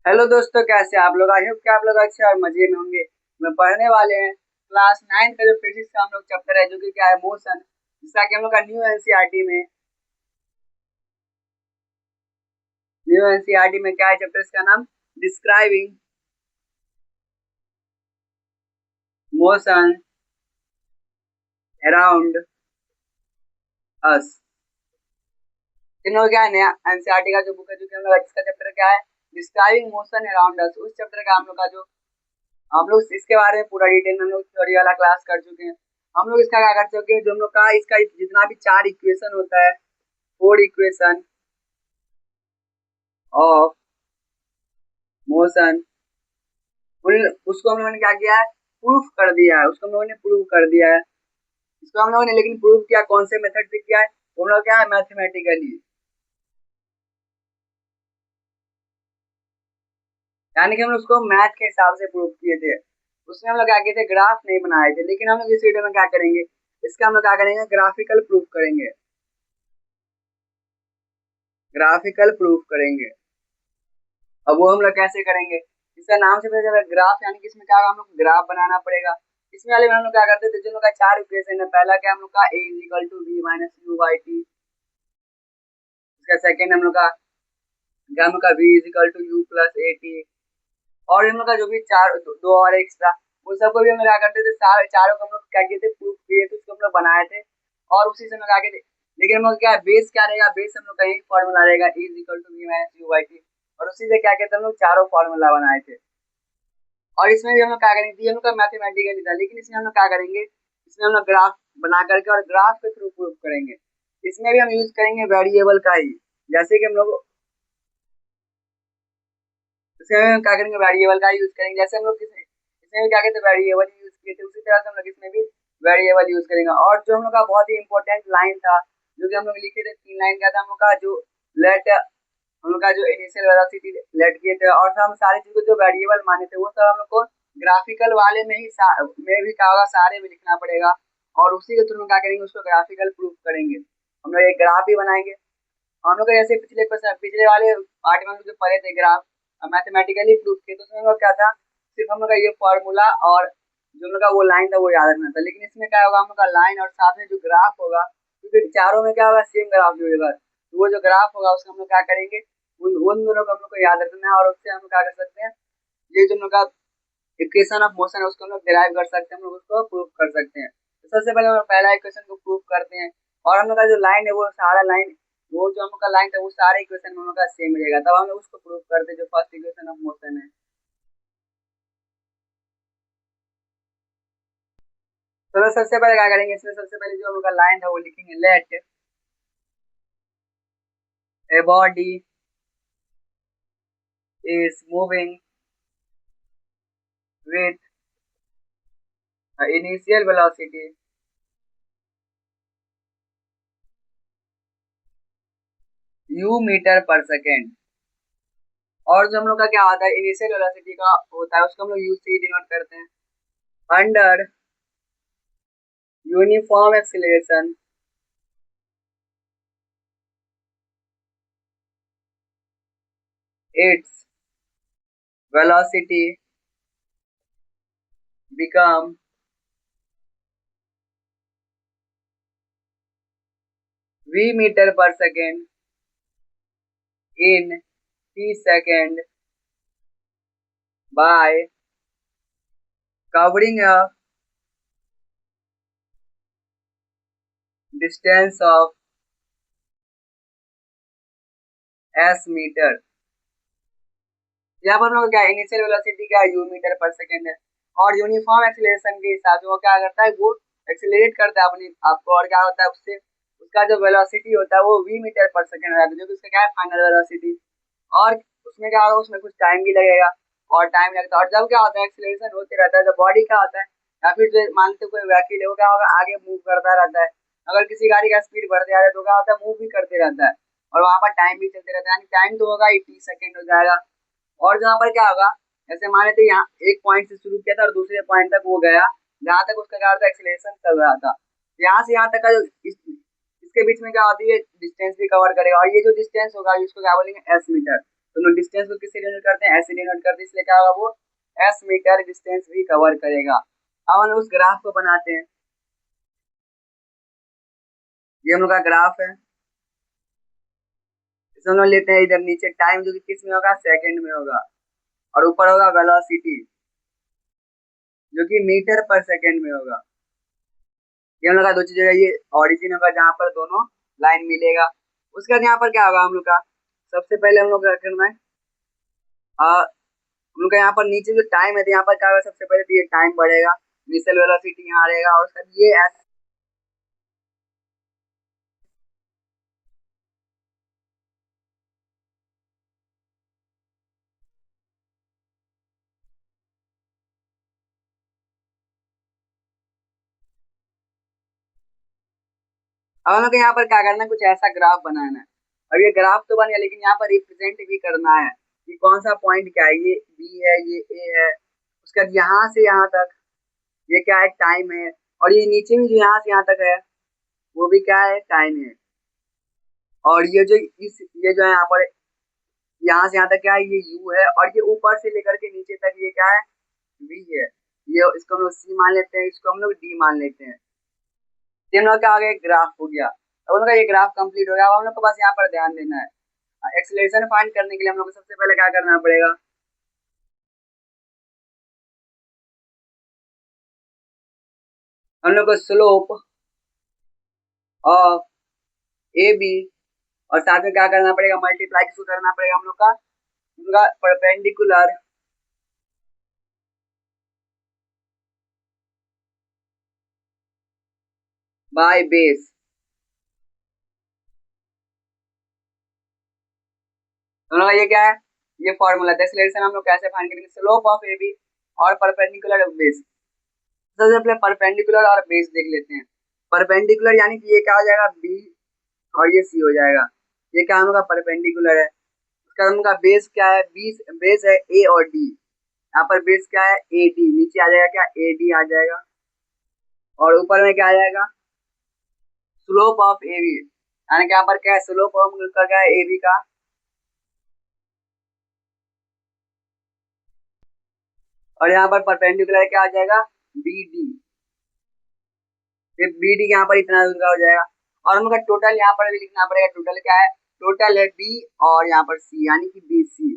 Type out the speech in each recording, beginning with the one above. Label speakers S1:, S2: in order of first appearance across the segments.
S1: Hello दोस्तों, कैसे आप लोग? आई होप कि आप लोग अच्छे और मजे में होंगे। मैं पढ़ने वाले हैं क्लास 9 का जो फिजिक्स का हम लोग चैप्टर है, जो कि क्या है, मोशन, जिसका कि हम लोग का न्यू एनसीईआरटी में क्या है चैप्टर, इसका नाम डिस्क्राइबिंग मोशन अराउंड अस। इन लोग क्या है, नया एनसीईआरटी का जो बुक है, जो कि हम लोग इसका चैप्टर क्या है, डिस्क्राइबिंग मोशन अराउंड अस। उस चैप्टर का हम लोग का जो हम लोग इसके बारे में पूरा डिटेल में हम लोग थ्योरी वाला क्लास कर चुके हैं। हम लोग इसका क्या कर चुके हैं, जो हम लोग का इसका जितना भी चार इक्वेशन होता है, फोर इक्वेशन ऑफ मोशन, उसको हम लोगों ने क्या किया है, प्रूफ कर दिया है। उसको हम लोगों ने प्रूव कर दिया है। इसको हम लोगों ने लेकिन प्रूव किया कौन से मेथड से किया है, तो हम लोग क्या है, मैथमेटिकली, यानी कि हम लोग उसको मैथ के हिसाब से प्रूव किए थे। उसमें हम लोग क्या किए थे, ग्राफ नहीं बनाए थे। लेकिन हम लोग इस वीडियो में क्या करेंगे, इसका हम लोग क्या करेंगे, ग्राफिकल प्रूफ करेंगे। ग्राफिकल प्रूफ करेंगे। अब वो हम लोग कैसे करेंगे, इसका नाम से पता चला ग्राफ, यानी कि इसमें क्या होगा, हम लोग ग्राफ बनाना पड़ेगा। इसमें वाले में हम लोग क्या करते थे, जो लोग का चार इक्वेशन है, पहला क्या हम लोग का a is equal to v minus u by t. इसका सेकेंड हम लोग का क्या, हम लोग का v is equal to u plus a t. और हम लोग का जो भी चार दो और एक्स्ट्रा, वो सबको भी हम लोग क्या करते थे, सारे चारों को हम लोग क्या किए थे, प्रूफ किए थे, उसको हम लोग बनाए थे। और उसी से हम लोग आगे थे। लेकिन हम लोग क्या बेस क्या रहेगा, बेस हम लोग का यही फॉर्मूला रहेगा, e is equal to v minus u by t. और उसी से क्या कहते हैं, हम लोग चारों फॉर्मूला बनाए थे। और इसमें भी हम लोग क्या करेंगे, ये हम लोग का मैथमेटिकली था, लेकिन इसमें हम लोग क्या करेंगे, इसमें हम लोग ग्राफ बना करके और ग्राफ के थ्रू प्रूफ करेंगे। इसमें भी हम यूज करेंगे वेरिएबल का ही, जैसे कि हम लोग इसमें हम क्या करेंगे, वेरिएबल का यूज करेंगे। जैसे हम लोग इसमें भी क्या कहते हैं, वेरिएबल यूज किए थे, उसी तरह से हम लोग इसमें भी वेरिएबल यूज करेंगे। और जो हम लोग का बहुत ही इंपॉर्टेंट लाइन था, जो कि हम लोग लिखे थे, तीन लाइन का था हम लोग का, जो लेट हम लोग का जो इनिशियल वेलोसिटी लेट किए थे, और हम सारी चीज को जो वेरिएबल माने थे, वो सब हम लोग को ग्राफिकल वाले में ही में भी क्या होगा, सारे में लिखना पड़ेगा। और उसी के थ्रू क्या करेंगे, उसको ग्राफिकल प्रूफ करेंगे। हम लोग एक ग्राफ भी बनाएंगे। हम लोग जैसे पिछले क्वेश्चन, पिछले वाले पार्ट में हम लोग जो पढ़े थे ग्राफ, मैथमेटिकली प्रूफ किए, तो उसमें हम लोग क्या था, सिर्फ हम लोग का ये फॉर्मूला और जो हम लोग का वो लाइन था वो याद रखना था। लेकिन इसमें क्या होगा, हम लोग का लाइन और साथ में जो ग्राफ होगा, क्योंकि चारों में क्या होगा, सेम ग्राफ जुड़ेगा, तो वो जो ग्राफ होगा उसको हम लोग क्या करेंगे, उन दोनों को हम लोग को याद रखना है। और उससे हम लोग क्या कर सकते हैं, ये जो हम लोग का इक्वेशन ऑफ मोशन है, उसको हम लोग डिराइव कर सकते हैं, हम लोग उसको प्रूफ कर सकते हैं। तो सबसे पहले हम लोग पहला इक्वेशन को प्रूफ करते हैं। और हम लोग का जो लाइन है, वो सारा लाइन, वो जो हम लोग का लाइन था, वो सारे इक्वेशन में हम लोग का सेम रहेगा, तब हम लोग उसको प्रूफ करते हैं, जो फर्स्ट इक्वेशन ऑफ मोशन है। तो लोग सबसे पहले क्या करेंगे, इसमें सबसे पहले जो हम लोग का लाइन था वो लिखेंगे, let a body is moving with initial velocity u metre per second. और जो हम लोग का क्या होता है, इनिशियल वेलोसिटी का होता है, उसको हम लोग यू से डिनोट करते हैं, under uniform acceleration its velocity become v meter per second in t second by covering a distance of s meter। यहाँ पर हम लोग क्या, इनिशियल वेलोसिटी क्या है, यू मीटर पर सेकेंड है। और यूनिफॉर्म एक्सीलरेशन के हिसाब से वो क्या करता है, वो एक्सीलरेट करता है अपनी आपको, और क्या होता है उससे, उसका जो वेलोसिटी होता है वो v मीटर पर सेकेंड हो जाता है, जो कि उसका क्या है, फाइनल वेलोसिटी। और उसमें क्या होगा, उसमें कुछ टाइम भी लगेगा, और टाइम लगता है। और जब क्या होता है, एक्सीलरेशन होते रहता है, तो बॉडी क्या होता है, या फिर जो मान लो कोई व्हीकल है, वो क्या होगा, आगे मूव करता रहता है। अगर किसी गाड़ी का स्पीड बढ़ते जा रहा है, तो क्या होता है, मूव भी करते रहता है। और वहां पर टाइम भी चलते रहता है, यानी टाइम तो होगा ही, टी सेकेंड हो जाएगा। और जहाँ पर क्या होगा, जैसे माने थे यहाँ एक पॉइंट से शुरू किया था और दूसरे पॉइंट तक वो गया, जहाँ तक उसका क्या था, एक्सीलरेशन चल रहा था, यहाँ से यहाँ तक का जो इसके बीच में क्या होती है, डिस्टेंस भी कवर करेगा। और ये जो डिस्टेंस होगा, इसको क्या बोलेंगे, एस मीटर। तो हम लोग डिस्टेंस को किससे डिनोट करते हैं, ऐसे डिनोट करते हैं, इसलिए क्या होगा वो एस मीटर डिस्टेंस भी कवर करेगा। अब हम लोग उस ग्राफ को बनाते हैं। ये हम लोग का ग्राफ है, इसमें हम लोग लेते हैं इधर नीचे टाइम जो कि किस में होगा, सेकंड में होगा, और ऊपर होगा वेलोसिटी जो कि मीटर पर सेकंड में होगा। ये हम लोग का दो चीजें, ये ऑरिजिन होगा जहाँ पर दोनों लाइन मिलेगा। उसके बाद यहाँ पर क्या होगा हम लोग का, सबसे पहले हम लोग का करना है हम लोग का यहाँ पर नीचे जो टाइम है तो यहाँ पर क्या होगा, सबसे पहले तो ये टाइम बढ़ेगा, इनिशियल वेलोसिटी यहाँ रहेगा, और उसका ये अब हम लोग को यहाँ पर क्या करना है, कुछ ऐसा ग्राफ बनाना है। अब ये ग्राफ तो बन गया, लेकिन यहाँ पर रिप्रेजेंट भी करना है कि कौन सा पॉइंट क्या है, ये बी है, ये ए है, उसके बाद यहाँ से यहाँ तक ये क्या है, टाइम है, और ये नीचे भी जो यहाँ से यहाँ तक है वो भी क्या है, टाइम है। और ये जो ये जो है यहाँ पर यहाँ से यहाँ तक क्या है, ये यू है, और ये ऊपर से लेकर के नीचे तक ये क्या है, वी है। ये इसको हम लोग सी मान लेते हैं, इसको हम लोग डी मान लेते हैं। तो हम लोग का आगे ग्राफ हो गया। अब हम लोग का ये ग्राफ कंप्लीट हो गया। अब हम लोग को बस यहाँ पर ध्यान देना है, एक्सेलरेशन फाइंड करने के लिए हम लोग को सबसे पहले क्या करना पड़ेगा, हम लोग को स्लोप ऑफ ए बी, और साथ में क्या करना पड़ेगा, मल्टीप्लाई किसको करना पड़ेगा, हम लोग का उनका परपेंडिकुलर बाय बेस। हम लोग का ये क्या है, ये फॉर्मूला है। एक्सेलरेशन हम लोग कैसे फाइंड करेंगे, स्लोप ऑफ ए बी और परपेंडिकुलर बेस। सबसे पहले परपेंडिकुलर और बेस देख लेते हैं। परपेंडिकुलर यानी कि ये क्या हो जाएगा, बी, और ये सी हो जाएगा। ये क्या हम लोग का परपेंडिकुलर है। उसका हम लोग का बेस क्या है, बी बेस है ए और डी। यहाँ पर बेस क्या है, ए डी, नीचे आ जाएगा क्या, ए डी आ जाएगा, और ऊपर में क्या आ जाएगा, स्लोप ऑफ ए बी, यानी कि यहाँ पर क्या है, स्लोप ऑफ का क्या है, ए बी का, और यहाँ पर परपेंडिकुलर क्या आ जाएगा, बी डी। फिर बी डी यहाँ पर इतना दूर का हो जाएगा, और हम लोग का टोटल यहाँ पर भी लिखना पड़ेगा। टोटल क्या है, टोटल है बी, और यहाँ पर सी, यानी कि बी सी,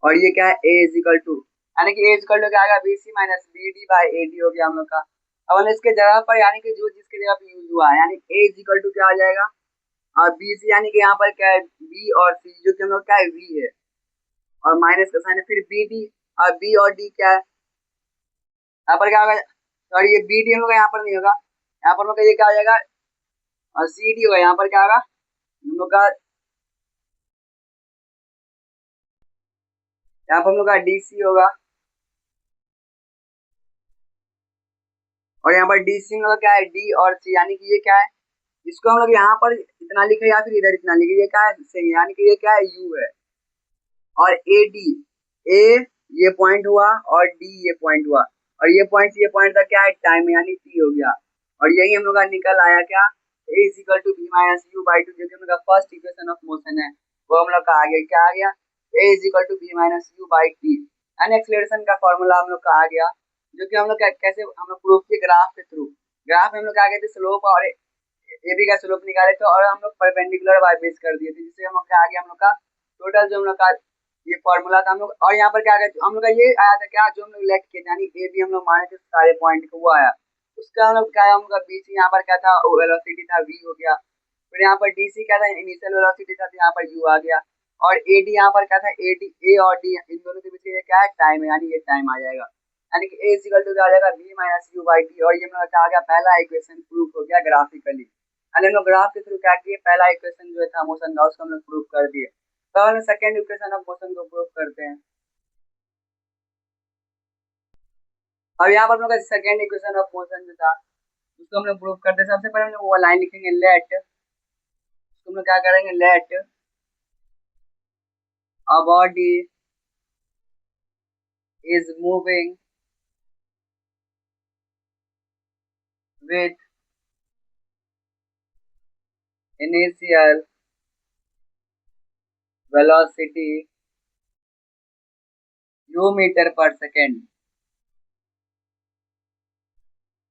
S1: और ये क्या है, ए इज इक्वल टू, यानी कि ए इज इक्वल टू क्या आएगा, B C minus B D by A D हो गया हम लोग का। अब हम इसके जगह पर, यानी कि जो जिसके जगह पे यूज हुआ है, यानी ए इज इक्वल टू क्या आ जाएगा, और बी सी, यानी कि यहाँ पर क्या है, बी और सी, जो कि हम लोग क्या है, वी है, और माइनस का साइन है, फिर बी डी, और बी और डी क्या है, यहाँ पर क्या होगा, और ये बी डी हम लोग यहाँ पर नहीं होगा, यहाँ पर हम लोग का ये क्या आ जाएगा, और सी डी होगा, यहाँ पर क्या होगा हम लोग का, यहाँ पर हम लोग का डी सी होगा, और यहाँ पर डी सी में होगा क्या है, डी और सी, यानी कि ये क्या है, इसको हम लोग यहाँ पर इतना लिखे या फिर इधर इतना लिखे, ये क्या है सेम, यानी कि ये क्या है, यू है, और ए डी, ए ये पॉइंट हुआ, और डी ये पॉइंट हुआ, और ये पॉइंट से ये पॉइंट तक क्या है, टाइम, यानी टी हो गया। और यही हम लोग का निकल आया क्या, a is equal to b minus u by two, जो कि हम लोग का फर्स्ट इक्वेशन ऑफ मोशन है, वो हम लोग का आ गया, क्या आ गया, a is equal to b minus u by t, यानी एक्सेलरेशन का फॉर्मूला हम लोग का आ गया, जो कि हम लोग कैसे हम लोग प्रूफ किए, ग्राफ के थ्रू। ग्राफ में हम लोग आ गए थे स्लोप और ए बी का स्लोप निकाले थे, और हम लोग परपेंडिकुलर बाय बेस कर दिए थे, जिससे हम लोग क्या आ गया, हम लोग का टोटल जो हम लोग का ये फॉर्मूला था हम लोग। और यहाँ पर क्या गया, हम लोग का ये आया था क्या, जो हम लोग लेट किए थे, यानी ए बी हम लोग माने थे सारे पॉइंट को, वो आया। उसका हम लोग क्या है, हम लोग का बी सी यहाँ पर क्या था, वेलोसिटी था, वी हो गया। फिर यहाँ पर डी सी क्या था, इनिशियल वेलोसिटी था, तो यहाँ पर यू आ गया। और ए डी यहाँ पर क्या था, ए डी, ए और डी इन दोनों के बीच ये क्या है, टाइम है, यानी ये टाइम आ जाएगा, यानी कि ए इक्वल टू क्या आ जाएगा, B minus u by t. और ये हम लोग क्या आ गया, पहला इक्वेशन प्रूफ हो गया ग्राफिकली। हम लोग ग्राफ के थ्रू क्या किए, पहला इक्वेशन जो था मोशन का, उसको हम लोग प्रूफ कर दिए। तो हम सेकंड इक्वेशन ऑफ मोशन को प्रूफ करते हैं। अब यहाँ पर हम लोग सेकंड इक्वेशन ऑफ मोशन जो था उसको हम लोग प्रूफ करते हैं। सबसे पहले हम लोग वो लाइन लिखेंगे, लेट, उसको हम लोग क्या करेंगे, let a body is moving with initial velocity u metre per second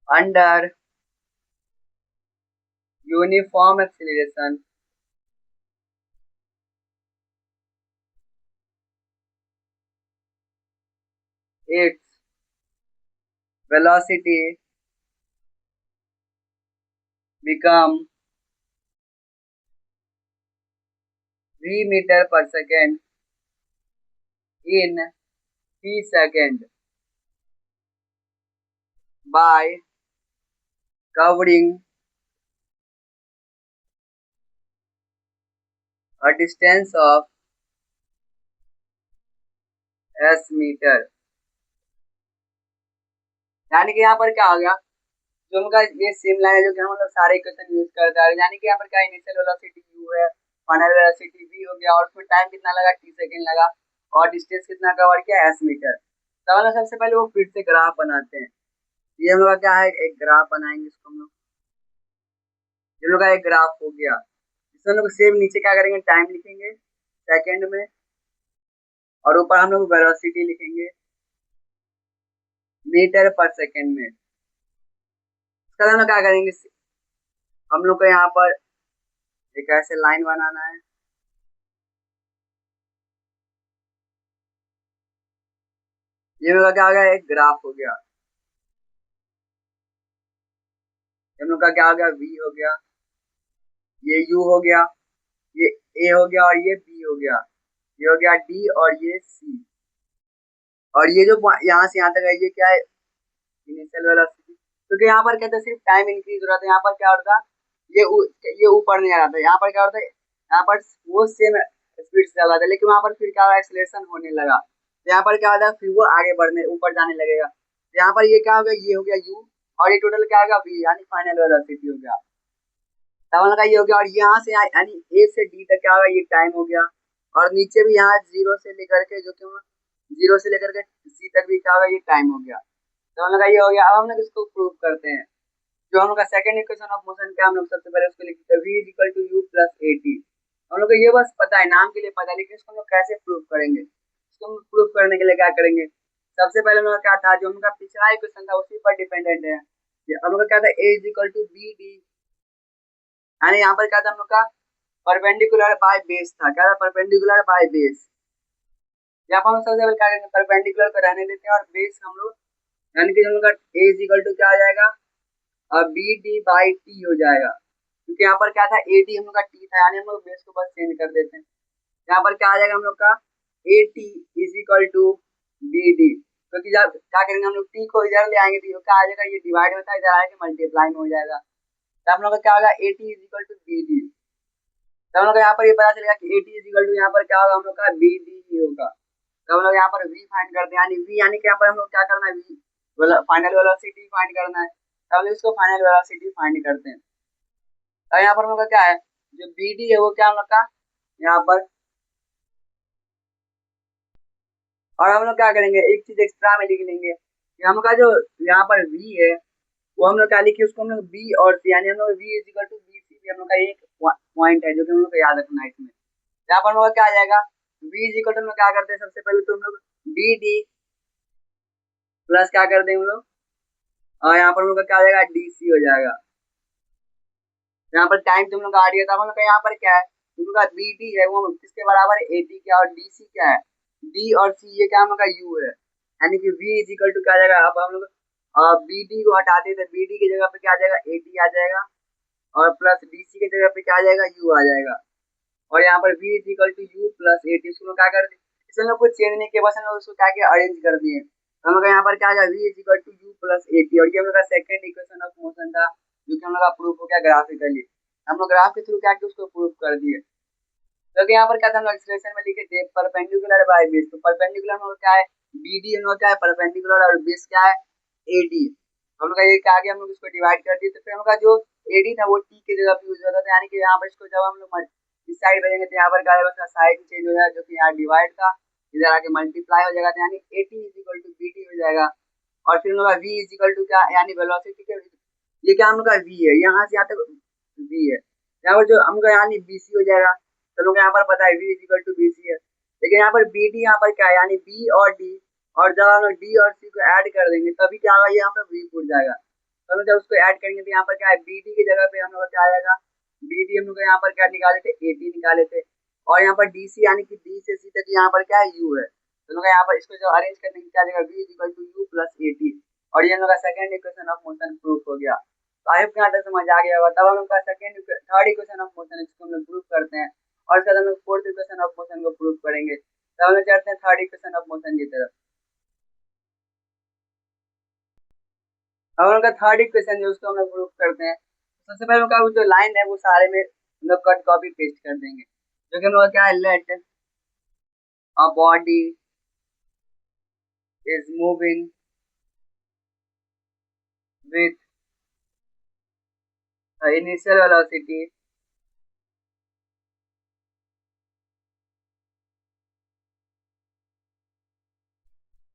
S1: under uniform acceleration its velocity become v meter per second in t second by covering a distance of s meter। यानी कि यहाँ पर क्या हो गया, जो उनका ये सेम लाइन है जो कि हम लोग सारे इक्वेशन यूज करते हैं, यानी कि यहाँ पर क्या इनिशियल वेलोसिटी u है, फाइनल वेलोसिटी v हो गया, और उसमें टाइम कितना लगा t सेकंड लगा, और डिस्टेंस कितना कवर किया s मीटर। तो हम लोग सबसे पहले वो फिर से ग्राफ बनाते हैं। ये हम लोग का क्या है, एक ग्राफ बनाएंगे इसको हम लोग, हम लोग का एक ग्राफ हो गया। इसमें हम लोग सेम नीचे क्या करेंगे, टाइम लिखेंगे सेकंड में, और ऊपर हम लोग वेलोसिटी लिखेंगे मीटर पर सेकंड में। इसका हम लोग क्या करेंगे, हम लोग को यहाँ पर एक ऐसे लाइन बनाना है, ये मेरा क्या हो गया, एक ग्राफ हो गया। हम लोग का क्या हो गया, v हो गया, ये u हो गया, ये a हो गया, और ये b हो गया, ये हो गया d, और ये c, और ये जो यहाँ से यहाँ तक है ये क्या है, इनिशियल वेलोसिटी। क्योंकि यहाँ पर कहते हैं सिर्फ टाइम इंक्रीज हो रहा था, यहाँ पर क्या होता, ये ऊपर नहीं आ रहा था, यहाँ पर क्या होता है, यहाँ पर वो सेम स्पीड से चल रहा था, लेकिन वहाँ पर फिर क्या हुआ, एक्सीलरेशन होने लगा, तो यहाँ पर क्या होता है, फिर वो आगे बढ़ने ऊपर जाने लगेगा। तो यहाँ पर ये क्या हो गया, ये हो गया u, और ये टोटल क्या होगा v, यानी फाइनल वेलोसिटी हो गया। तब लगा ये हो गया, और यहाँ से यानी a से d तक क्या होगा, ये टाइम हो गया, और नीचे भी यहाँ जीरो से लेकर के जो कि जीरो से लेकर के c तक भी क्या होगा, ये टाइम हो गया। तो हम लोग का ये हो गया। अब हम लोग इसको प्रूव करते हैं। जो हम लोग का सेकंड इक्वेशन ऑफ मोशन क्या, हम लोग सबसे पहले उसको लिखते हैं v equal to u plus at। हम लोग को ये बस पता है, नाम के लिए पता है, लेकिन इसको हम लोग कैसे प्रूव करेंगे, इसको हम प्रूव करने के लिए क्या करेंगे, सबसे पहले हम लोग क्या था, जो हम लोग का पिछला इक्वेशन था उसी पर डिपेंडेंट है। हम लोग का क्या था, a equal to B D, यानी यहाँ पर क्या था हम लोग का, परपेंडिकुलर बाय बेस था, क्या था, परपेंडिकुलर बाय बेस। यहाँ पर हम सबसे पहले क्या करेंगे, परपेंडिकुलर को रहने देते हैं, और बेस हम लोग, यानी कि हम लोग का a इक्वल टू क्या आ जाएगा, और बी डी बाई टी हो जाएगा, क्योंकि यहाँ पर क्या था, ए टी हम लोग का टी था, यानी हम लोग बेस को बस चेंज कर देते हैं। यहाँ पर क्या आ जाएगा हम लोग का, a t is equal to B D, क्योंकि जब क्या करेंगे हम लोग टी को इधर ले आएंगे तो क्या आ जाएगा, ये डिवाइड होता है, इधर आएगा मल्टीप्लाई में हो जाएगा। तो हम लोग का क्या होगा, a t is equal to B D. तो हम लोग यहाँ पर ये पता चलेगा कि a t is equal to यहाँ पर क्या होगा, हम लोग का बी डी ही होगा। तो हम लोग यहाँ पर v फाइंड करते हैं, यानी v यानी कि यहाँ पर हम लोग क्या करना है, v फाइनल वेलोसिटी फाइंड करना है। तो हम लोग इसको फाइनल वेलोसिटी फाइंड करते हैं। तो यहाँ पर हम लोग का क्या है, जो बी डी है वो क्या हम लोग का यहाँ पर, और हम लोग क्या करेंगे, एक चीज एक्स्ट्रा में लिख लेंगे कि हम लोग का जो यहाँ पर v है वो हम लोग क्या लिखिए, उसको हम लोग b और c, यानी हम लोग v is equal to B C भी हम लोग का एक पॉइंट है जो कि हम लोग को याद रखना है इसमें। यहाँ पर हम लोग क्या आ जाएगा, v इज इक्वल टू हम लोग क्या करते हैं, सबसे पहले तो हम लोग बी डी प्लस क्या कर देंगे हम लोग, और यहाँ पर हम लोग का क्या आ जाएगा, डी सी हो जाएगा। यहाँ पर टाइम तुम लोग का आ रही है, तो हम लोग का यहाँ पर क्या है, तुम लोग का बी डी है वो किसके बराबर है, ए टी क्या, और डी सी क्या है, डी और सी ये क्या हम लोग का यू है, यानी कि v इज इक्वल टू क्या आ जाएगा, अब हम लोग बी डी को हटाते थे, बी डी की जगह पे क्या आ जाएगा, ए टी आ जाएगा, और प्लस डी सी की जगह पे क्या आ जाएगा, यू आ जाएगा, और यहाँ पर v is equal to u plus a t. इसको क्या कर दिए, इसमें लोग कुछ चेंज नहीं किया, बस हम लोग उसको क्या किया, अरेंज कर दिए। हम लोग यहाँ पर क्या आ गया, v is equal to u plus a t, और ये हम लोग का सेकंड इक्वेशन ऑफ मोशन था जो कि हम लोग का प्रूफ हो गया ग्राफिकली। हम लोग ग्राफ के थ्रू क्या किया, उसको प्रूफ कर दिए। क्योंकि यहाँ पर क्या था, हम लोग एक्सप्रेशन में लिखे थे परपेंडिकुलर बाय बेस, तो परपेंडिकुलर में क्या है, बी डी, हम लोग क्या है परपेंडिकुलर, और बेस क्या है, ए डी। हम लोग का ये क्या आ गया, हम लोग इसको डिवाइड कर दिए, तो फिर हम लोग का जो ए डी था वो टी की जगह पे यूज होता था, यानी कि यहाँ पर इसको जब हम लोग इस साइड भेजेंगे तो यहाँ पर क्या होगा, साइड चेंज हो जाएगा, जो कि यहाँ डिवाइड था इधर आके मल्टीप्लाई हो जाएगा, तो यानी a t is equal to B T हो जाएगा। और फिर हम लोग का v इज इक्वल टू क्या, यानी वेलोसिटी के, ये क्या हम लोग का v है, यहाँ से यहाँ तक v है, यहाँ पर जो हम लोग का यानी bc हो जाएगा। तो लोग यहाँ पर पता है v equal to B C है, लेकिन यहाँ पर बी डी यहाँ पर क्या है, यानी बी और डी, और जब हम लोग डी और सी को ऐड कर देंगे तभी क्या होगा, ये यहाँ पर v फूट जाएगा। तो हम लोग जब उसको ऐड करेंगे तो यहाँ पर क्या है, बी डी की जगह पे हम लोग क्या आ जाएगा, बी डी हम लोग यहाँ पर क्या निकाले थे, ए टी निकाले थे, और यहाँ पर डी सी यानी कि डी से सी तक यहाँ पर क्या है, यू है। तो लोग यहाँ पर इसको जो अरेंज कर देंगे क्या आ जाएगा, v equal to u plus a t, और ये हम लोग का second equation of motion proof हो गया। तो आई होप यहाँ तक समझ आ गया होगा। तब हम लोग का थर्ड इक्वेशन ऑफ मोशन इसको हम लोग प्रूफ करते हैं, और उसके बाद हम लोग फोर्थ इक्वेशन ऑफ मोशन को प्रूफ करेंगे। तब हम लोग चलते हैं थर्ड इक्वेशन ऑफ मोशन की तरफ। अब हम लोग का थर्ड इक्वेशन जो उसको हम लोग प्रूफ करते हैं, सबसे पहले उनका जो लाइन है वो सारे में हम लोग कट कॉपी पेस्ट कर देंगे, जो कि हम लोग क्या है, let a body is moving with the initial velocity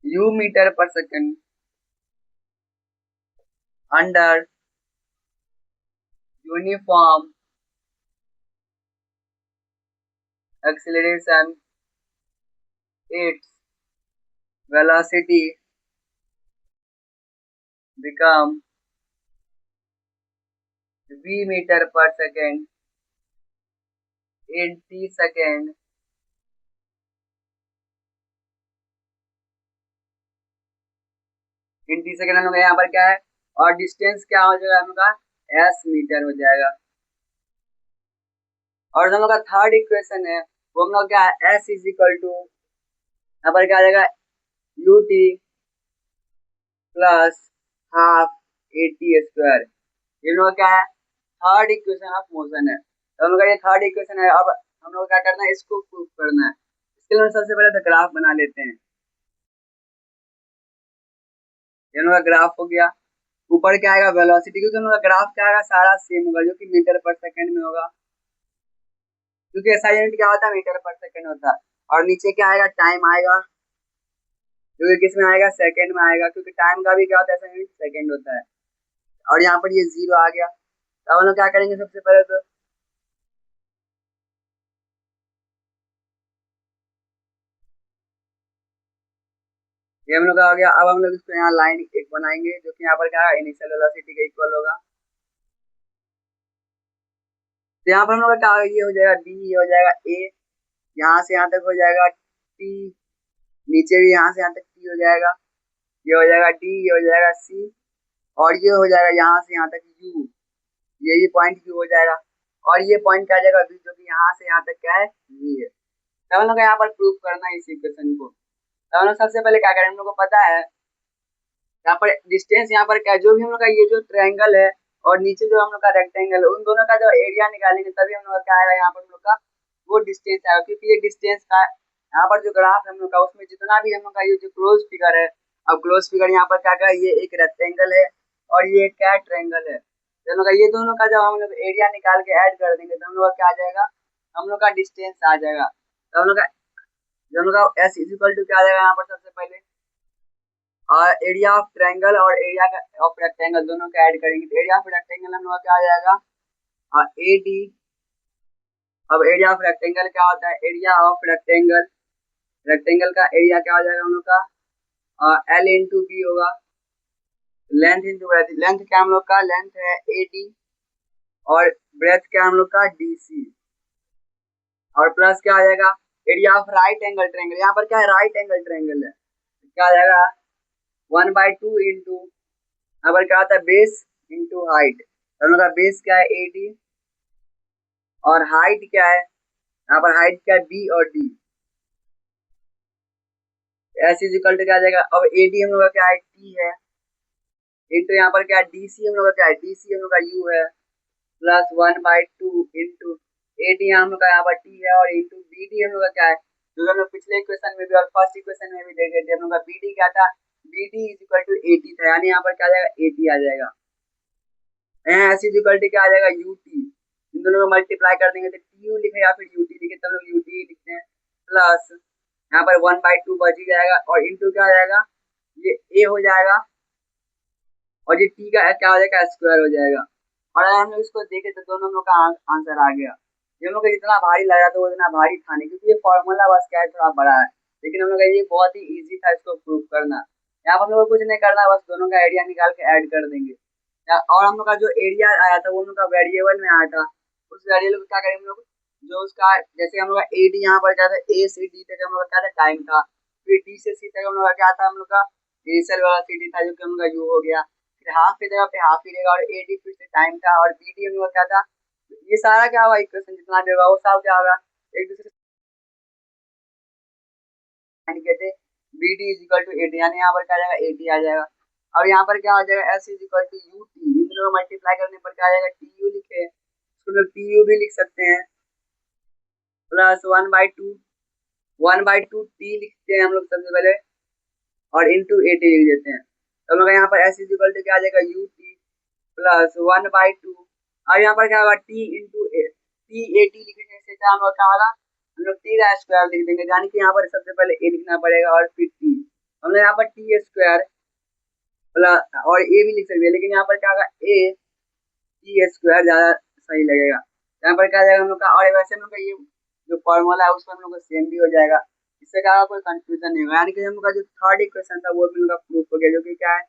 S1: u meter per second under uniform acceleration, its velocity become v meter per second in t second हम लोग यहाँ पर क्या है, और डिस्टेंस क्या हो जाएगा हम लोग का, s मीटर हो जाएगा। और हम लोग का थर्ड इक्वेशन है वो हम लोग क्या है, s इज इक्वल टू यहाँ पर क्या आ जाएगा, you t plus half A t square. ये हम लोग क्या है, थर्ड इक्वेशन ऑफ मोशन है। तो हम लोग का ये थर्ड इक्वेशन है। अब हम लोग क्या करना है, इसको प्रूफ करना है। इसके लिए सबसे पहले तो ग्राफ बना लेते हैं। ये हम लोग का ग्राफ हो गया। ऊपर क्या आएगा, वेलोसिटी, क्योंकि हम लोग का ग्राफ क्या आएगा, सारा सेम होगा, जो कि मीटर पर सेकंड में होगा, क्योंकि ऐसा यूनिट क्या होता है, मीटर पर सेकंड होता है। और नीचे क्या आएगा, टाइम आएगा, जो कि किस में आएगा, सेकंड में आएगा, क्योंकि टाइम का भी क्या होता है, ऐसा यूनिट सेकंड होता है। और यहाँ पर ये जीरो आ गया। अब हम लोग क्या करेंगे, सबसे पहले तो ये हम लोग का हो गया। अब हम लोग इसको यहाँ लाइन एक बनाएंगे, जो कि यहाँ पर क्या है, इनिशियल वेलोसिटी का इक्वल होगा। तो यहाँ पर हम लोग का क्या, ये हो जाएगा बी, ये हो जाएगा ए, यहाँ से यहाँ तक हो जाएगा टी, नीचे भी यहाँ से यहाँ तक टी हो जाएगा, ये हो जाएगा डी, ये हो जाएगा सी, और ये हो जाएगा यहाँ से यहाँ तक यू, ये पॉइंट यू हो जाएगा, और ये पॉइंट क्या जाएगा वी, जो कि यहाँ से यहाँ तक क्या है, वी है। तब हम लोग यहाँ पर प्रूफ करना है इस इक्वेशन को। तब हम लोग सबसे पहले क्या करें, हम लोग को पता है यहाँ पर डिस्टेंस, यहाँ पर क्या, जो भी हम लोग का ये जो ट्रायंगल है और नीचे जो हम लोग का रेक्टेंगल है, उन दोनों का जो एरिया निकालेंगे तभी हम लोग का क्या आएगा, यहाँ पर हम लोग का वो डिस्टेंस आएगा। क्योंकि ये डिस्टेंस का यहाँ पर जो ग्राफ है हम लोग का, उसमें जितना भी हम लोग का ये जो क्लोज फिगर है, अब क्लोज फिगर यहाँ पर क्या क्या, ये एक रेक्टेंगल है और ये एक क्या ट्रायंगल है। तो हम लोग का ये दोनों का जब हम लोग एरिया निकाल के ऐड कर देंगे तो हम लोग का क्या आ जाएगा, हम लोग का डिस्टेंस आ जाएगा। तो हम लोग का एस इज इक्वल टू क्या आ जाएगा, यहाँ पर सबसे पहले और एरिया ऑफ ट्रायंगल और एरिया ऑफ रेक्टेंगल दोनों का ऐड करेंगे। तो एरिया ऑफ रेक्टेंगल हम लोग क्या आ जाएगा, ए डी। अब एरिया ऑफ रेक्टेंगल क्या होता है, एरिया ऑफ रेक्टेंगल, रेक्टेंगल का एरिया क्या हो जाएगा हम लोग का, एल इंटू बी होगा, लेंथ इंटू ब्रेथ। लेंथ क्या हम लोग का, लेंथ है ए डी, और ब्रेथ क्या हम लोग का, डी सी, और प्लस क्या आ जाएगा, area of right angle triangle. यहाँ पर क्या है, राइट एंगल ट्रायंगल है, क्या आ जाएगा 1/2 इंटू, यहाँ पर क्या आता है, बेस इंटू हाइट। हम लोग का बेस क्या है, ए डी, और हाइट क्या है, यहाँ पर हाइट क्या है, बी और D. S is equal to क्या आ जाएगा, अब ए डी हम लोग का क्या है, टी है, इंटू यहाँ पर क्या है, डी सी हम लोग का क्या है, डी सी हम लोग का यू है, प्लस 1/2 इंटू ए डी हम लोग का यहाँ पर टी है, और इंटू बी डी हम लोग का क्या है, जो हम लोग पिछले इक्वेशन में भी और फर्स्ट इक्वेशन में भी देखे थे, हम लोग का बी डी क्या था, B D is equal to a t था, यानी यहाँ पर क्या आ जाएगा, ए टी आ जाएगा। एस इज इक्वल टू क्या आ जाएगा, यू टी। इन दोनों को मल्टीप्लाई कर देंगे तो टी यू लिखे या फिर यू टी लिखे, तब लोग यू टी लिखते हैं, प्लस यहाँ पर 1/2 बच ही जाएगा, और इंटू क्या आ जाएगा, ये ए हो जाएगा, और ये टी का क्या हो जाएगा, स्क्वायर हो जाएगा। और अगर हम लोग इसको देखें तो दोनों हम लोग का आंसर आ गया। ये हम लोग को जितना भारी लग रहा था वो इतना भारी था नहीं, क्योंकि ये फॉर्मूला बस क्या है थोड़ा बड़ा है, लेकिन हम लोग का ये बहुत ही इजी था इसको प्रूव करना। यहाँ पर हम लोग को कुछ नहीं करना, बस दोनों का एरिया निकाल के ऐड कर देंगे। और हम लोग का जो एरिया आया था वो हम लोग का वेरिएबल में आया था, उस वेरिएबल को क्या करेंगे हम लोग, जो उसका जैसे हम लोग का ए डी यहाँ पर क्या था, ए से डी तक हम लोग का क्या था टाइम था, फिर डी से सी तक हम लोग का क्या था, हम लोग का इनिशियल वेलोसिटी था जो कि हम लोग का यू हो गया, फिर हाफ की जगह पे हाफ ही रहेगा, और ए डी फिर से टाइम था, और बी डी हम लोग का क्या था, ये सारा क्या होगा इक्वेशन जितना भी होगा वो सब क्या होगा एक दूसरे से कहते हैं B D is equal to a t, यानी यहाँ पर क्या आ जाएगा ए टी आ जाएगा। और यहाँ पर क्या आ जाएगा s is equal to u t, इन दोनों को मल्टीप्लाई करने पर क्या आ जाएगा टी यू लिखे, इसको लोग टी यू भी लिख सकते हैं, plus one by two T लिखते हैं हम लोग सबसे पहले, और इंटू ए टी लिख देते हैं। तो हम लोग यहाँ पर एस इज इक्वल टू क्या आ जाएगा यू टी प्लस 1/2। अब यहाँ पर क्या होगा T into T A T लिखने से क्या हम लोग क्या होगा, हम लोग टी का स्क्वायर लिख देंगे, यानी कि यहाँ पर सबसे पहले ए लिखना पड़ेगा और फिर टी, हम लोग यहाँ पर टी स्क्वायर प्लस और ए भी लिख सकते हैं, लेकिन यहाँ पर क्या होगा ए टी स्क्वायर ज्यादा सही लगेगा। यहाँ पर क्या आ जाएगा हम लोग का, और वैसे हम लोग का ये जो फॉर्मूला है उसमें हम लोग का सेम भी हो जाएगा, इससे क्या होगा कोई कंफ्यूजन नहीं होगा, यानी कि हम लोग का जो थर्ड इक्वेशन था वो भी हम लोग का प्रूफ हो गया, जो कि क्या है,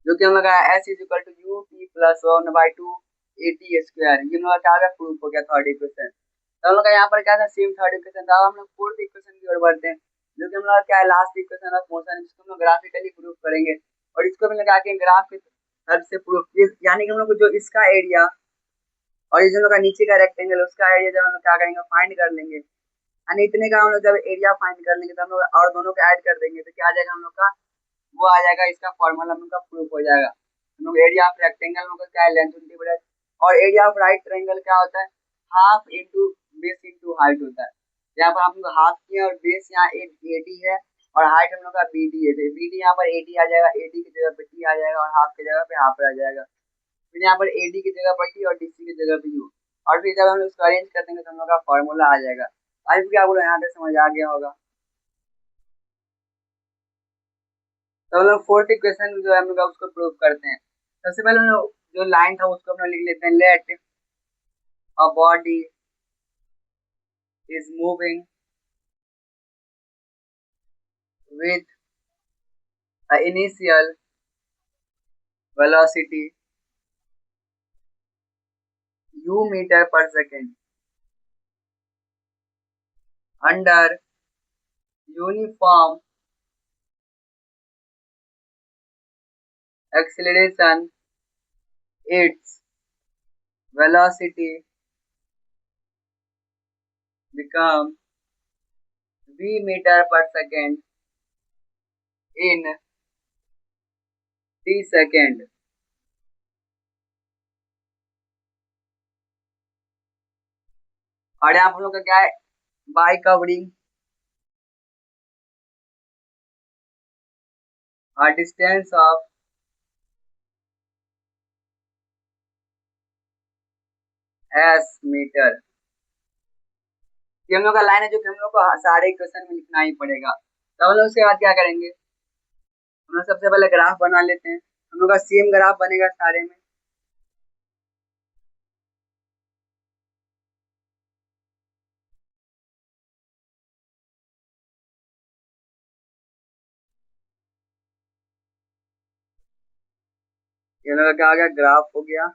S1: जो कि हम लोग का s is equal to u t plus 1/2 a t square, ये हम लोग का क्या होगा प्रूफ हो गया थर्ड इक्वेशन। तो हम लोग का यहाँ पर क्या था सेम थर्ड इक्वेशन था, अब हम लोग फोर्थ इक्वेशन की ओर बढ़ते हैं, जो कि हम लोग का क्या है लास्ट इक्वेशन ऑफ मोशन, जिसको हम लोग ग्राफिकली प्रूफ करेंगे, और इसको भी लगा के ग्राफ के हेल्प से प्रूफ, यानी कि हम लोग को जो इसका एरिया और ये जो हम लोग का नीचे का रेक्टेंगल उसका एरिया जब हम लोग क्या करेंगे फाइंड कर लेंगे, यानी इतने का हम लोग जब एरिया फाइंड कर लेंगे तो हम लोग और दोनों को ऐड कर देंगे तो क्या आ जाएगा हम लोग का, वो आ जाएगा इसका फॉर्मूला हम लोग का प्रूफ हो जाएगा। हम लोग एरिया ऑफ रेक्टेंगल हम लोग का क्या है लेंथ इंटू ब्रेड्थ, और एरिया ऑफ राइट ट्रायंगल क्या होता है half into base into height होता है। यहाँ पर हम लोग हाफ किए और बेस यहाँ ए डी है और हाइट हम लोग का बी डी है, तो बी डी यहाँ पर ए डी आ जाएगा, ए डी की जगह पे टी आ जाएगा और हाफ की जगह पे हाफ आ जाएगा, फिर यहाँ पर ए डी की जगह पर टी और डी सी की जगह पे यू, और फिर जब हम लोग इसको अरेंज कर देंगे तो हम लोग का फॉर्मूला आ जाएगा। आई भी आप लोग यहाँ तक समझ आ गया होगा। तो हम लोग फोर्थ इक्वेशन जो है हम लोग उसको प्रूव करते हैं। सबसे पहले हम लोग जो लाइन था उसको हम लोग लिख लेते हैं, let a body is moving with a initial velocity u metre per second under uniform acceleration, its velocity become v meter per second in t second। और यहाँ हम लोग का क्या है by covering a distance of s metre. ये हम लोग का लाइन है जो कि हम लोग को सारे इक्वेशन में लिखना ही पड़ेगा। तो हम लोग उसके बाद क्या करेंगे, हम लोग सबसे पहले ग्राफ बना लेते हैं, हम लोग का सेम ग्राफ बनेगा सारे में। ये लोग का क्या आ गया ग्राफ हो गया,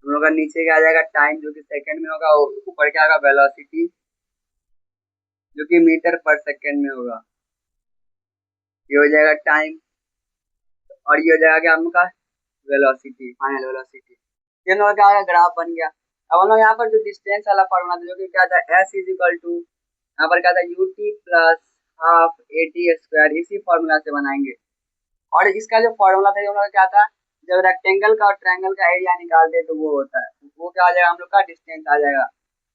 S1: हम लोग का नीचे क्या आ जाएगा टाइम जो कि सेकंड में होगा, ऊपर क्या होगा वेलोसिटी जो कि मीटर पर सेकंड में होगा, ये हो जाएगा टाइम, और ये हो जाएगा क्या हम लोग का वेलोसिटी, फाइनल वेलोसिटी। ये हम लोग का क्या होगा ग्राफ बन गया। अब हम लोग यहाँ पर जो डिस्टेंस वाला फॉर्मूला था जो कि क्या था एस इज इक्वल टू यहाँ पर क्या था you t plus half A t square, इसी फॉर्मूला से बनाएंगे। और इसका जो फॉर्मूला था हम लोग क्या था, जब रेक्टेंगल का और ट्रायंगल का एरिया निकालते हैं तो वो होता है, वो क्या आ जाएगा हम लोग का डिस्टेंस आ जाएगा।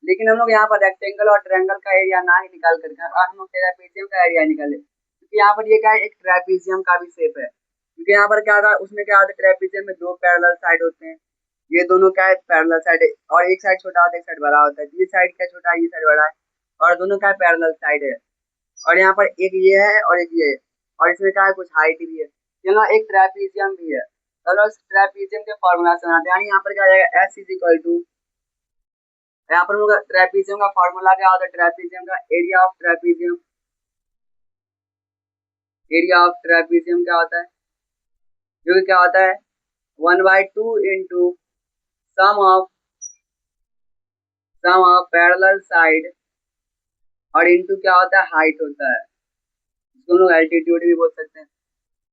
S1: लेकिन हम लोग यहाँ पर रेक्टेंगल और ट्रायंगल का एरिया ना ही निकाल करके और हम लोग ट्रेपेजियम का एरिया निकाले, क्योंकि यहाँ पर ये क्या है एक ट्रेपेजियम का भी शेप है, क्योंकि यहाँ पर क्या था उसमें क्या होता है ट्रेपेजियम में दो पैरेलल साइड होते हैं, ये दोनों क्या है पैरेलल साइड है, और एक साइड छोटा होता है एक साइड बड़ा होता है, ये साइड क्या छोटा है ये साइड बड़ा है, और दोनों क्या पैरेलल साइड है, और यहाँ पर एक ये है और एक ये है, और इसमें क्या है कुछ हाइट भी है, ये ना एक ट्रेपेजियम भी है। तो लोग ट्रेपीजियम के फॉर्मूला से बनाते हैं। यानी यहाँ पर क्या आ जाएगा एस इज इक्वल टू, यहाँ पर हम लोग ट्रेपीजियम का फॉर्मूला क्या होता है, ट्रेपीजियम का area of trapezium, area of trapezium क्या होता है, जो कि क्या होता है 1/2 into sum of parallel side और इंटू क्या होता है हाइट होता है, इसको हम लोग एल्टीट्यूड भी बोल सकते हैं।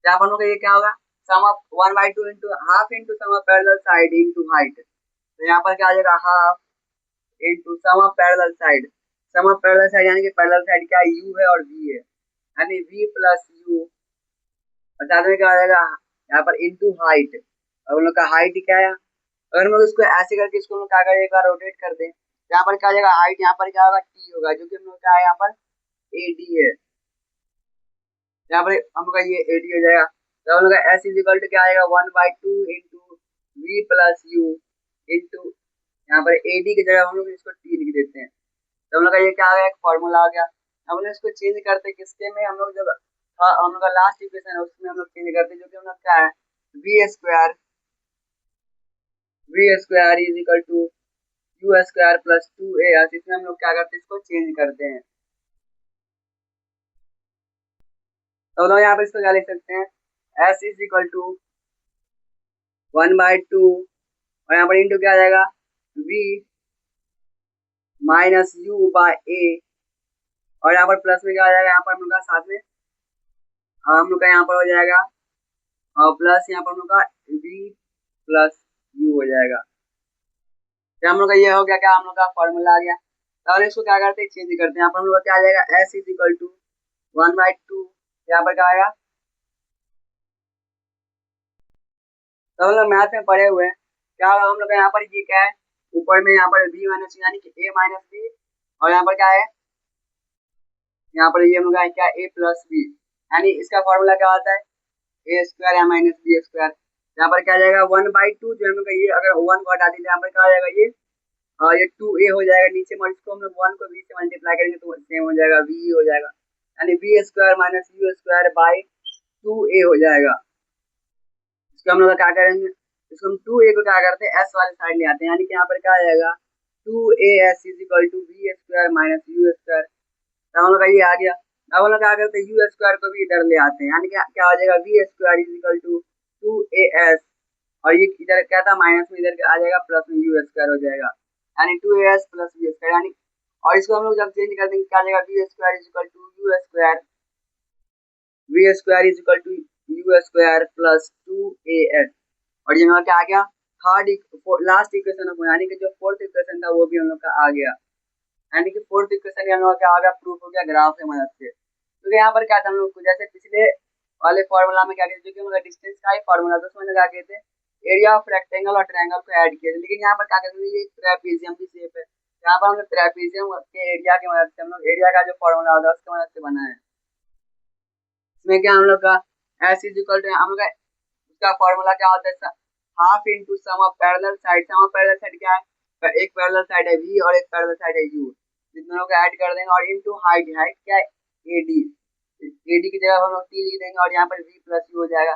S1: यहाँ पर हम लोग ये क्या होगा sum of 1/2 into half into sum of parallel side into height, तो यहाँ पर क्या आ जाएगा half into sum of parallel side, sum of parallel side यानी कि पैरेलल साइड क्या यू है और वी है, यानी वी प्लस यू और साथ में क्या आ जाएगा यहाँ पर इंटू हाइट, और उन लोग का हाइट क्या है, अगर हम लोग इसको ऐसे करके इसको हम लोग क्या करें एक बार रोटेट कर दें, यहाँ पर क्या आ जाएगा हाइट, यहाँ पर क्या होगा टी होगा, जो कि हम लोग क्या है यहाँ पर ए डी है, यहाँ पर हम लोग का ये ए डी हो जाएगा। तो हम लोग का एस इज इक्वल टू क्या आएगा 1/2 into v plus u into यहाँ पर ए डी की जगह हम लोग इसको टी लिख देते हैं, तो हम लोग का ये क्या आ गया एक फॉर्मूला आ गया। हम लोग इसको चेंज करते किसके में, हम लोग जब हम लोग का लास्ट इक्वेशन है उसमें हम लोग चेंज करते हैं, जो कि हम लोग क्या है v square is equal to u square plus 2as, इसमें हम लोग क्या करते हैं इसको चेंज करते हैं। तो हम लोग यहाँ पर इसको क्या लिख सकते हैं s इज इक्वल टू 1/2 और यहाँ पर इंटू क्या आ जाएगा v माइनस यू बाय ए, और यहाँ पर प्लस में क्या आ जाएगा, यहाँ पर हम लोग का साथ में हम लोग का यहाँ पर हो जाएगा और प्लस यहाँ पर हम लोग का v प्लस यू हो जाएगा। तो हम लोग का ये हो गया क्या, हम लोग का फॉर्मूला आ गया। तो इसको क्या करते हैं चेंज करते हैं, यहाँ पर हम लोग का क्या आ जाएगा s इज इक्वल टू 1/2, यहाँ पर क्या आएगा, तो हम लोग मैथ में पढ़े हुए हैं क्या होगा, हम लोग यहाँ पर ये क्या है ऊपर में यहाँ पर v माइनस यानी कि a माइनस बी, और यहाँ पर क्या है यहाँ पर ये हम लोग क्या a प्लस बी, यानी इसका फॉर्मूला क्या होता है a स्क्वायर या माइनस बी स्क्वायर। यहाँ पर क्या आ जाएगा 1/2 जो हम लोग का ये अगर 1 को हटा देते यहाँ पर क्या आ जाएगा ये 2a हो जाएगा नीचे, और इसको हम लोग 1 को v से मल्टीप्लाई करेंगे तो सेम हो जाएगा v हो जाएगा, यानी v square minus u square by 2a हो जाएगा। इसको हम लोग क्या करेंगे, इसको हम 2a को क्या करते हैं एस वाले साइड ले आते हैं, यानी कि यहाँ पर क्या आ जाएगा 2as is equal to v square minus u square, तो हम लोग का ये आ गया। अब हम लोग क्या करते हैं यू स्क्वायर को भी इधर ले आते हैं, यानी क्या हो जाएगा v square is equal to 2as, और ये इधर क्या था माइनस में इधर आ जाएगा प्लस में यू स्क्वायर हो जाएगा, यानी 2as प्लस वी स्क्वायर, यानी और इसको हम लोग जब चेंज कर देंगे क्या आ जाएगा v square is equal to u square plus 2as, और ये हमारा क्या आ गया लास्ट इक्वेशन यानी कि जो फोर्थ इक्वेशन था वो भी हम लोग का आ गया, यानी कि फोर्थ इक्वेशन हम लोग क्या आ गया प्रूफ हो गया ग्राफ की मदद से। क्योंकि यहाँ पर क्या था हम लोग को जैसे पिछले वाले फॉर्मूला में क्या कहते जो कि हम लोग डिस्टेंस का ही फॉर्मूला था उसमें क्या कहते हैं एरिया ऑफ रेक्टेंगल और ट्रायंगल को ऐड किए थे, लेकिन यहाँ पर क्या कहते हैं ये ट्रेपीजियम की शेप है, यहाँ पर हम लोग ट्रेपीजियम के एरिया की मदद से हम लोग एरिया का जो फॉर्मूला होता है उसकी मदद से बना है। इसमें क्या हम लोग का एस इज इक्वल टू हम लोग का उसका फॉर्मूला क्या होता है half into sum of parallel side, sum of parallel side क्या है एक पैरेलल साइड है v और एक पैरेलल साइड है u, इन दोनों को ऐड कर देंगे और इनटू हाइट, हाइट क्या है ad, ad की जगह हम लोग t लिख देंगे और यहाँ पर v प्लस u हो जाएगा।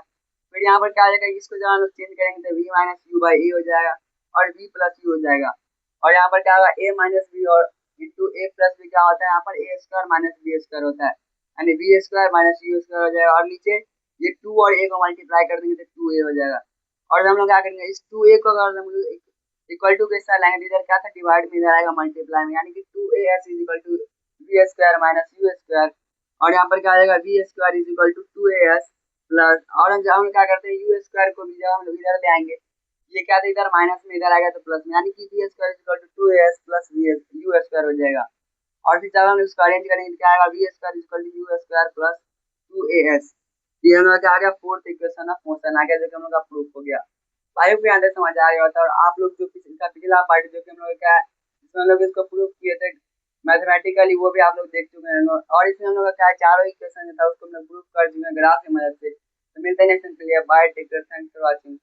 S1: फिर यहाँ पर क्या आ जाएगा इसको जब हम लोग चेंज करेंगे तो v माइनस यू बाई ए हो जाएगा और v प्लस यू हो जाएगा, और यहाँ पर क्या होगा a माइनस बी और इंटू a प्लस बी क्या होता है यहाँ पर a square minus b square होता है, यानी v square minus u square हो जाएगा, और नीचे ये 2 और a को मल्टीप्लाई कर देंगे तो 2a हो जाएगा। और हम लोग क्या करेंगे इस 2a को अगर हम लोग इक्वल टू के साथ लाएंगे इधर क्या था डिवाइड में इधर आएगा मल्टीप्लाई में, यानी कि 2as is equal to v square minus u square, और यहाँ पर क्या आ जाएगा v square is equal to 2as plus, और हम क्या करते हैं यू स्क्वायर को भी जब हम लोग इधर ले आएंगे ये क्या था इधर माइनस में इधर आएगा तो प्लस में, यानी कि v square is equal to 2as plus u square हो जाएगा। और फिर जब हम इसको अरेंज करेंगे तो क्या आएगा v square is equal to u square plus 2as, ये हम लोग क्या आ गया फोर्थ इक्वेशन ऑफ मोशन आ गया जो कि हम लोग का प्रूफ हो गया। आई होप यहाँ तक समझ आ गया होता है, और आप लोग जो पिछला पार्ट जो कि हम लोग क्या है इसमें हम लोग इसको प्रूफ किए थे मैथमेटिकली वो भी आप लोग देख चुके हैं, और इसमें हम लोग का क्या है चारों इक्वेशन था उसको हम लोग प्रूफ कर चुके हैं ग्राफ की मदद से। तो मिलते हैं next video, bye take care, thanks for watching.